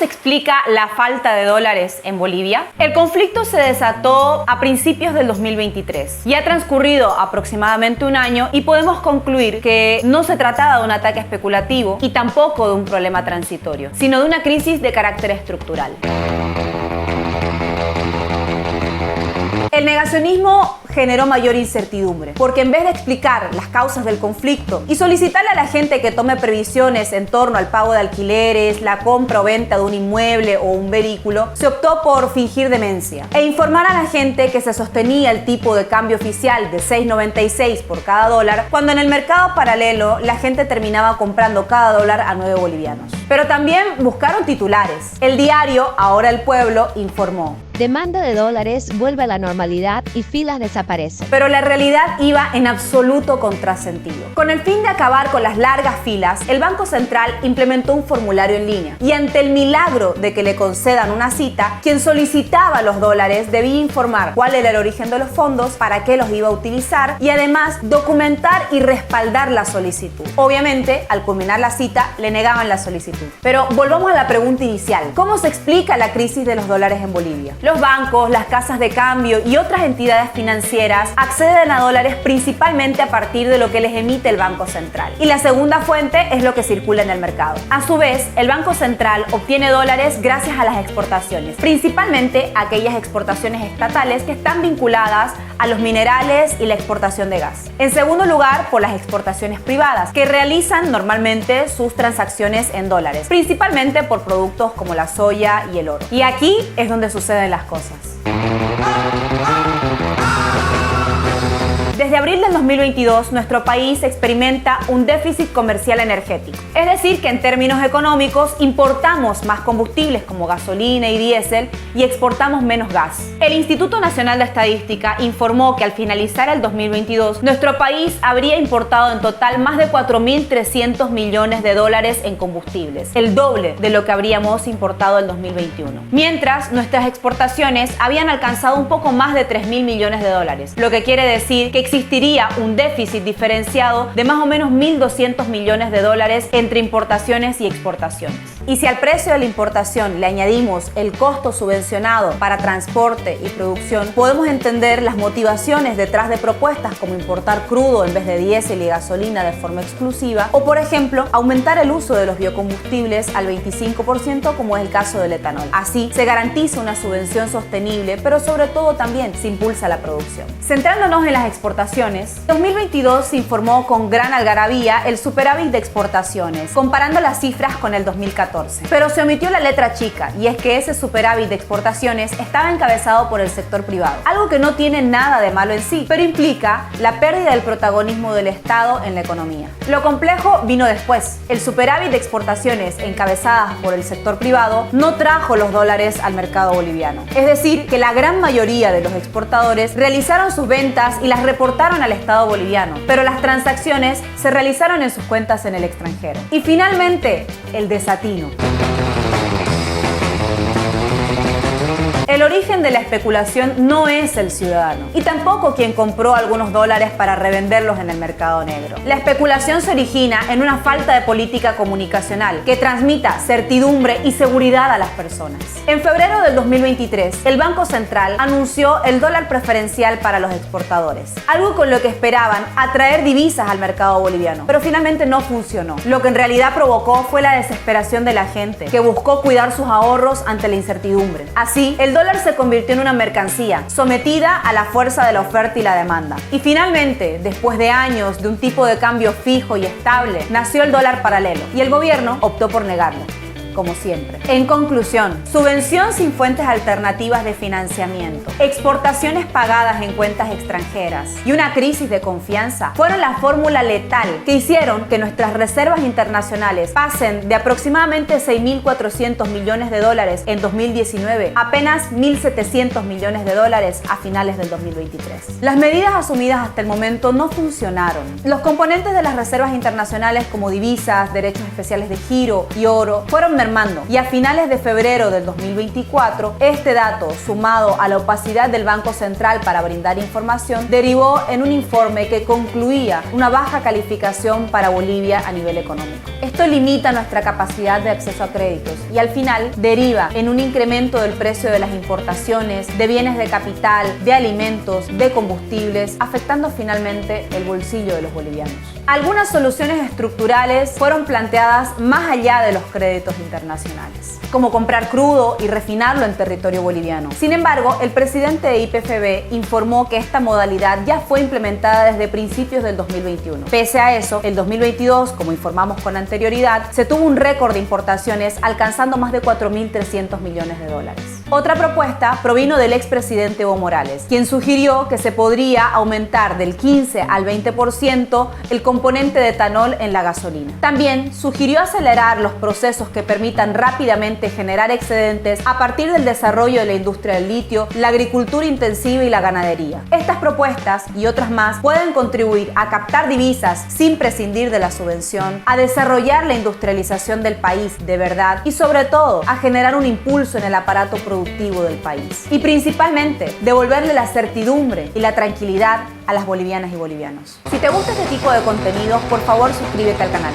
se explica la falta de dólares en Bolivia? El conflicto se desató a principios del 2023 y ha transcurrido aproximadamente un año y podemos concluir que no se trataba de un ataque especulativo y tampoco de un problema transitorio, sino de una crisis de carácter estructural. El negacionismo generó mayor incertidumbre, porque en vez de explicar las causas del conflicto y solicitarle a la gente que tome previsiones en torno al pago de alquileres, la compra o venta de un inmueble o un vehículo, se optó por fingir demencia e informar a la gente que se sostenía el tipo de cambio oficial de 6.96 por cada dólar, cuando en el mercado paralelo la gente terminaba comprando cada dólar a 9 bolivianos. Pero también buscaron titulares. El diario Ahora el Pueblo informó: demanda de dólares vuelve a la normalidad y filas desaparecen. Pero la realidad iba en absoluto contrasentido. Con el fin de acabar con las largas filas, el Banco Central implementó un formulario en línea. Y ante el milagro de que le concedan una cita, quien solicitaba los dólares debía informar cuál era el origen de los fondos, para qué los iba a utilizar y además documentar y respaldar la solicitud. Obviamente, al culminar la cita, le negaban la solicitud. Pero volvamos a la pregunta inicial. ¿Cómo se explica la crisis de los dólares en Bolivia? Los bancos, las casas de cambio y otras entidades financieras acceden a dólares principalmente a partir de lo que les emite el Banco Central. Y la segunda fuente es lo que circula en el mercado. A su vez, el Banco Central obtiene dólares gracias a las exportaciones, principalmente aquellas exportaciones estatales que están vinculadas a los minerales y la exportación de gas. En segundo lugar, por las exportaciones privadas, que realizan normalmente sus transacciones en dólares, principalmente por productos como la soya y el oro. Y aquí es donde suceden las cosas. Desde abril del 2022, nuestro país experimenta un déficit comercial energético. Es decir, que en términos económicos importamos más combustibles como gasolina y diésel y exportamos menos gas. El Instituto Nacional de Estadística informó que al finalizar el 2022, nuestro país habría importado en total más de 4.300 millones de dólares en combustibles, el doble de lo que habríamos importado en 2021. Mientras, nuestras exportaciones habían alcanzado un poco más de 3.000 millones de dólares, lo que quiere decir que existiría un déficit diferenciado de más o menos 1.200 millones de dólares entre importaciones y exportaciones. Y si al precio de la importación le añadimos el costo subvencionado para transporte y producción, podemos entender las motivaciones detrás de propuestas como importar crudo en vez de diésel y gasolina de forma exclusiva, o por ejemplo, aumentar el uso de los biocombustibles al 25% como es el caso del etanol. Así se garantiza una subvención sostenible, pero sobre todo también se impulsa la producción. Centrándonos en las exportaciones, en 2022 se informó con gran algarabía el superávit de exportaciones, comparando las cifras con el 2014. Pero se omitió la letra chica, y es que ese superávit de exportaciones estaba encabezado por el sector privado, algo que no tiene nada de malo en sí, pero implica la pérdida del protagonismo del Estado en la economía. Lo complejo vino después. El superávit de exportaciones encabezadas por el sector privado no trajo los dólares al mercado boliviano. Es decir, que la gran mayoría de los exportadores realizaron sus ventas y las reportaron al Estado boliviano, pero las transacciones se realizaron en sus cuentas en el extranjero. Y finalmente, el desatino. El origen de la especulación no es el ciudadano y tampoco quien compró algunos dólares para revenderlos en el mercado negro. La especulación se origina en una falta de política comunicacional que transmita certidumbre y seguridad a las personas. En febrero del 2023, el Banco Central anunció el dólar preferencial para los exportadores, algo con lo que esperaban atraer divisas al mercado boliviano, pero finalmente no funcionó. Lo que en realidad provocó fue la desesperación de la gente, que buscó cuidar sus ahorros ante la incertidumbre. Así, el dólar se convirtió en una mercancía, sometida a la fuerza de la oferta y la demanda. Y finalmente, después de años de un tipo de cambio fijo y estable, nació el dólar paralelo, y el gobierno optó por negarlo, como siempre. En conclusión, subvención sin fuentes alternativas de financiamiento, exportaciones pagadas en cuentas extranjeras y una crisis de confianza fueron la fórmula letal que hicieron que nuestras reservas internacionales pasen de aproximadamente 6.400 millones de dólares en 2019 a apenas 1.700 millones de dólares a finales del 2023. Las medidas asumidas hasta el momento no funcionaron. Los componentes de las reservas internacionales como divisas, derechos especiales de giro y oro fueron mermando y a finales de febrero del 2024, este dato, sumado a la opacidad del Banco Central para brindar información, derivó en un informe que concluía una baja calificación para Bolivia a nivel económico. Esto limita nuestra capacidad de acceso a créditos y al final deriva en un incremento del precio de las importaciones, de bienes de capital, de alimentos, de combustibles, afectando finalmente el bolsillo de los bolivianos. Algunas soluciones estructurales fueron planteadas más allá de los créditos internacionales, como comprar crudo y refinarlo en territorio boliviano. Sin embargo, el presidente de IPFB informó que esta modalidad ya fue implementada desde principios del 2021. Pese a eso, el 2022, como informamos con anterioridad, se tuvo un récord de importaciones alcanzando más de 4.300 millones de dólares. Otra propuesta provino del expresidente Evo Morales, quien sugirió que se podría aumentar del 15 al 20% el componente de etanol en la gasolina. También sugirió acelerar los procesos que permitan rápidamente generar excedentes a partir del desarrollo de la industria del litio, la agricultura intensiva y la ganadería. Estas propuestas y otras más pueden contribuir a captar divisas sin prescindir de la subvención, a desarrollar la industrialización del país de verdad y sobre todo a generar un impulso en el aparato productivo del país. Y principalmente devolverle la certidumbre y la tranquilidad a las bolivianas y bolivianos. Si te gusta este tipo de contenidos, por favor suscríbete al canal.